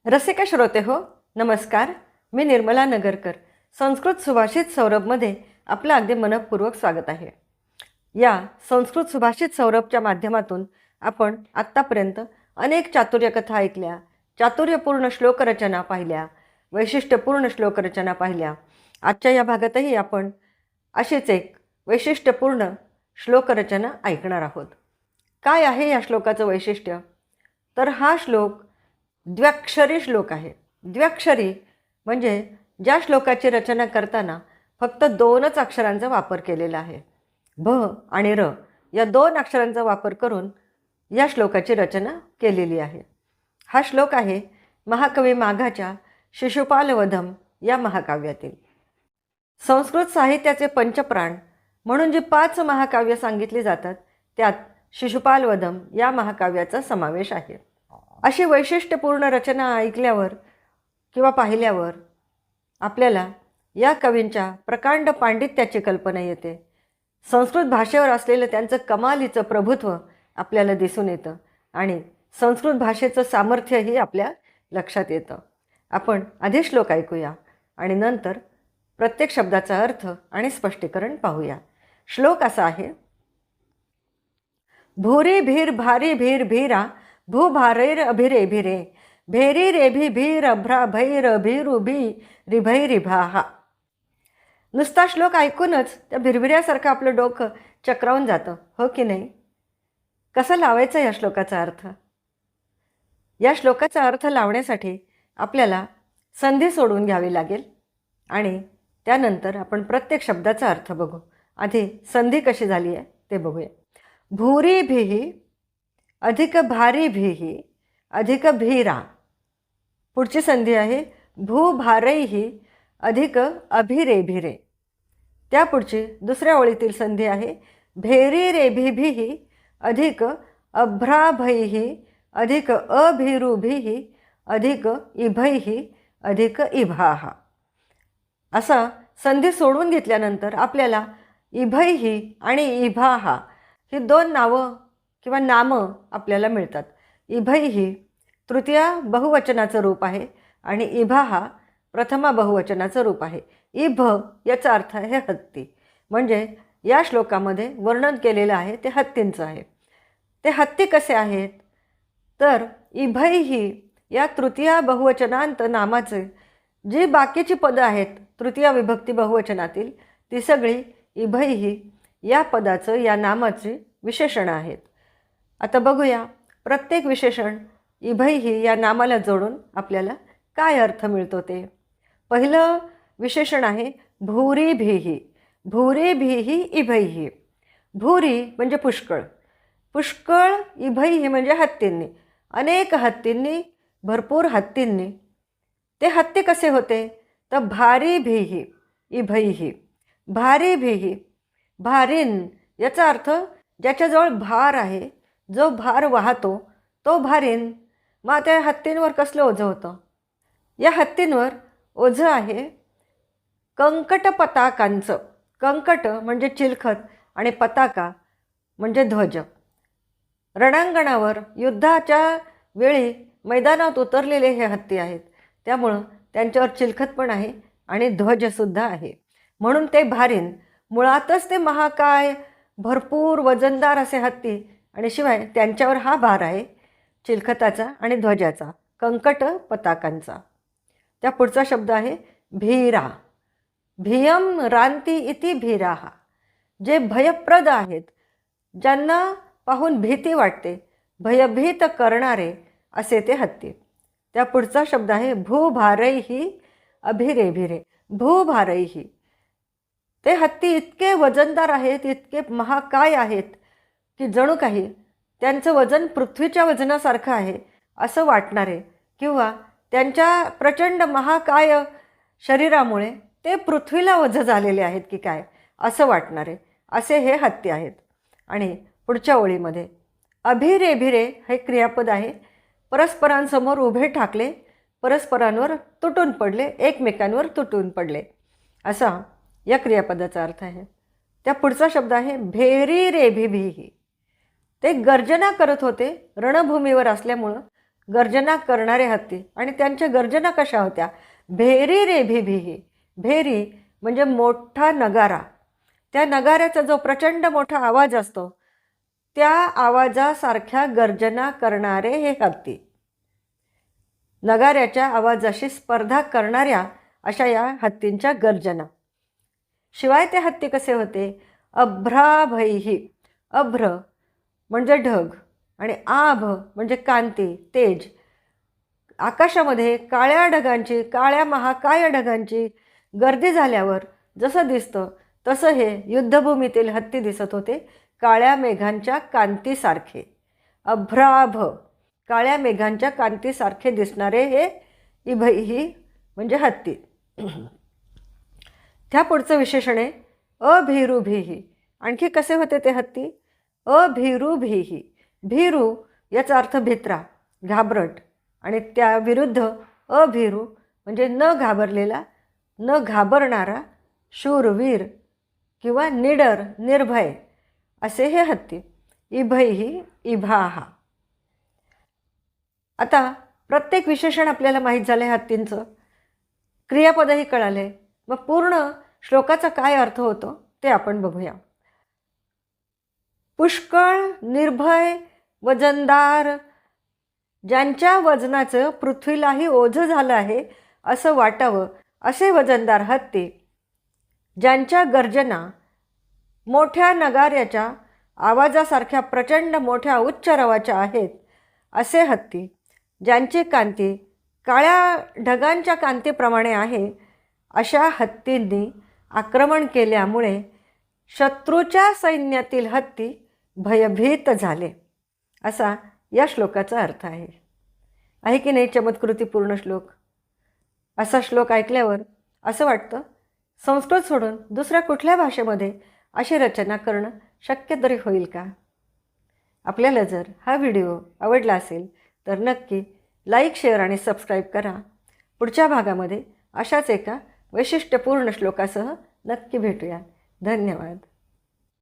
रसिका श्रोते हो, नमस्कार. मी निर्मला नगरकर. संस्कृत सुभाषित सौरभमध्ये आपलं अगदी मनपूर्वक स्वागत आहे. या संस्कृत सुभाषित सौरभच्या माध्यमातून आपण आत्तापर्यंत अनेक चातुर्यकथा ऐकल्या, चातुर्यपूर्ण श्लोकरचना पाहिल्या, वैशिष्ट्यपूर्ण श्लोकरचना पाहिल्या. आजच्या या भागातही आपण अशीच एक वैशिष्ट्यपूर्ण श्लोकरचना ऐकणार आहोत. काय आहे या श्लोकाचं वैशिष्ट्य? तर हा श्लोक द्व्यक्षरी श्लोक आहे. द्व्यक्षरी म्हणजे ज्या श्लोकाची रचना करताना फक्त दोनच अक्षरांचा वापर केलेला आहे. भ आणि र या दोन अक्षरांचा वापर करून या श्लोकाची रचना केलेली आहे. हा श्लोक आहे महाकवी माघाच्या शिशुपालवधम या महाकाव्यातील. संस्कृत साहित्याचे पंचप्राण म्हणून जी 5 महाकाव्य सांगितली जातात त्यात शिशुपालवधम या महाकाव्याचा समावेश आहे. अशी वैशिष्ट्यपूर्ण रचना ऐकल्यावर किंवा पाहिल्यावर आपल्याला या कवींच्या प्रकांड पांडित्याची कल्पना येते. संस्कृत भाषेवर असलेलं त्यांचं कमालीचं प्रभुत्व आपल्याला दिसून येतं आणि संस्कृत भाषेचं सामर्थ्यही आपल्या लक्षात येतं. आपण आधी श्लोक ऐकूया आणि नंतर प्रत्येक शब्दाचा अर्थ आणि स्पष्टीकरण पाहूया. श्लोक असा आहे. भूरी भीर भारी भीर भीरा भूभारैर अभिरे भिरे भेरी रेभी भीर अभ्रा भैर भीरुभी रिभै रिभाहा. नुसता श्लोक ऐकूनच त्या भिरभिऱ्यासारखं आपलं डोकं चक्रावून जातं, हो की नाही? कसं लावायचं या श्लोकाचा अर्थ? या श्लोकाचा अर्थ लावण्यासाठी आपल्याला संधी सोडून घ्यावी लागेल आणि त्यानंतर आपण प्रत्येक शब्दाचा अर्थ बघू. आधी संधी कशी झाली आहे ते बघूया. भूरी भीही अधिक भारी भीही अधिक भीरा. पुढची संधी आहे भूभारैही अधिक अभिरे भिरे. त्या पुढची दुसऱ्या ओळीतील संधी आहे भेरी रेभिभिही अधिक अभ्राभैही अधिक अभिरुभिही अधिक इभैही अधिक इभाहा. असा संधी सोडून घेतल्यानंतर आपल्याला इभैही आणि इभाहा ही 2 नावं किंवा नामं आपल्याला मिळतात. इभैही तृतीया बहुवचनाचं रूप आहे आणि इभाहा प्रथमा बहुवचनाचं रूप आहे. इभ याचा अर्थ आहे हत्ती. म्हणजे या श्लोकामध्ये वर्णन केलेलं आहे ते हत्तींचं आहे. ते हत्ती कसे आहेत? तर इभैही या तृतीया बहुवचनांत नामाचे जी बाकीची पदं आहेत तृतीया विभक्ती बहुवचनातील ती सगळी इभैही या पदाचं या नामाची विशेषणं आहेत. आता बघूया प्रत्येक विशेषण इभैही या नामाला जोडून आपल्याला काय अर्थ मिळतो ते. पहिलं विशेषण आहे भूरी भीही. भूरी भीही इभैही. भूरी म्हणजे पुष्कळ. पुष्कळ इभैही म्हणजे हत्तींनी. अनेक हत्तींनी, भरपूर हत्तींनी. ते हत्ती कसे होते? तर भारी भीही इभैही. भारी भीही भारीन याचा अर्थ ज्याच्याजवळ भार आहे, जो भार वाहतो तो भारीन. मग त्या हत्तींवर कसलं ओझं होतं? या हत्तींवर ओझं आहे कंकट पताकांचं. कंकट म्हणजे चिलखत आणि पताका म्हणजे ध्वज. रणांगणावर युद्धाच्या वेळी मैदानात उतरलेले हे हत्ती आहेत. त्यामुळं त्यांच्यावर चिलखत पण आहे आणि ध्वजसुद्धा आहे. म्हणून ते भारीन. मुळातच ते महाकाय भरपूर वजनदार असे हत्ती आणि शिवाय त्यांच्यावर हा भार आहे चिलखताचा आणि ध्वजाचा, कंकट पताकांचा. त्या पुढचा शब्द आहे भीरा. भियम रांती इति भीराहा. जे भयप्रद आहेत, ज्यांना पाहून भीती वाटते, भयभीत करणारे असे ते हत्ती. त्या पुढचा शब्द आहे भूभारैही अभिरे भिरे. भूभारैही ते हत्ती इतके वजनदार आहेत, इतके महाकाय आहेत की जणू काही त्यांचं वजन पृथ्वीच्या वजनासारखं आहे असं वाटणारे किंवा त्यांच्या प्रचंड महाकाय शरीरामुळे ते पृथ्वीला ओझं झालेले आहेत की काय असं वाटणारे असे हे हत्ती आहेत. आणि पुढच्या ओळीमध्ये अभिरेभिरे हे क्रियापद आहे. परस्परांसमोर उभे ठाकले, परस्परांवर तुटून पडले, एकमेकांवर तुटून पडले असा या क्रियापदाचा अर्थ आहे. त्या पुढचा शब्द आहे भेरी रेभिभिही. ते गर्जना करत होते रणभूमीवर असल्यामुळं गर्जना करणारे हत्ती. आणि त्यांच्या गर्जना कशा होत्या? भेरी रे भी भी. भेरी म्हणजे मोठा नगारा. त्या नगाऱ्याचा जो प्रचंड मोठा आवाज असतो त्या आवाजासारख्या गर्जना करणारे हे हत्ती. नगाऱ्याच्या आवाजाशी स्पर्धा करणाऱ्या अशा या हत्तींच्या गर्जना. शिवाय ते हत्ती कसे होते? अभ्राभैही. अभ्र म्हणजे ढग आणि आभ म्हणजे कांती, तेज. आकाशामध्ये काळ्या ढगांची, काळ्या महाकाय ढगांची गर्दी झाल्यावर जसं दिसतं तसं हे युद्धभूमीतील हत्ती दिसत होते, काळ्या मेघांच्या कांतीसारखे. अभ्राभ, काळ्या मेघांच्या कांतीसारखे दिसणारे हे इभैही म्हणजे हत्ती. त्या पुढचं विशेषण आहे अभीरुभीही. आणखी कसे होते ते हत्ती? अभीरुभीही. भीरू याचा अर्थ भित्रा, घाबरट. आणि त्या विरुद्ध अभीरू म्हणजे न घाबरलेला, न घाबरणारा, शूरवीर किंवा निडर, निर्भय असे हे हत्ती. इभैही, इभाहा. आता प्रत्येक विशेषण आपल्याला माहीत झालं आहे हत्तींचं, क्रियापदही कळाले. मग पूर्ण श्लोकाचा काय अर्थ होतो ते आपण बघूया. पुष्कळ, निर्भय, वजनदार, ज्यांच्या वजनाचं पृथ्वीलाही ओझं झालं आहे असं वाटावं असे वजनदार हत्ती, ज्यांच्या गर्जना मोठ्या नगाऱ्याच्या आवाजासारख्या प्रचंड मोठ्या उच्च रवाच्या आहेत असे हत्ती, ज्यांची कांती काळ्या ढगांच्या कांतीप्रमाणे आहे, अशा हत्तींनी आक्रमण केल्यामुळे शत्रूच्या सैन्यातील हत्ती भयभीत झाले, असा या श्लोकाचा अर्थ आहे की नाही? चमत्कृतीपूर्ण श्लोक. असा श्लोक ऐकल्यावर असं वाटतं संस्कृत सोडून दुसऱ्या कुठल्या भाषेमध्ये अशी रचना करणं शक्य तरी होईल का? आपल्याला जर हा व्हिडिओ आवडला असेल तर नक्की लाईक, शेअर आणि सबस्क्राईब करा. पुढच्या भागामध्ये अशाच एका वैशिष्ट्यपूर्ण श्लोकासह नक्की भेटूया. धन्यवाद.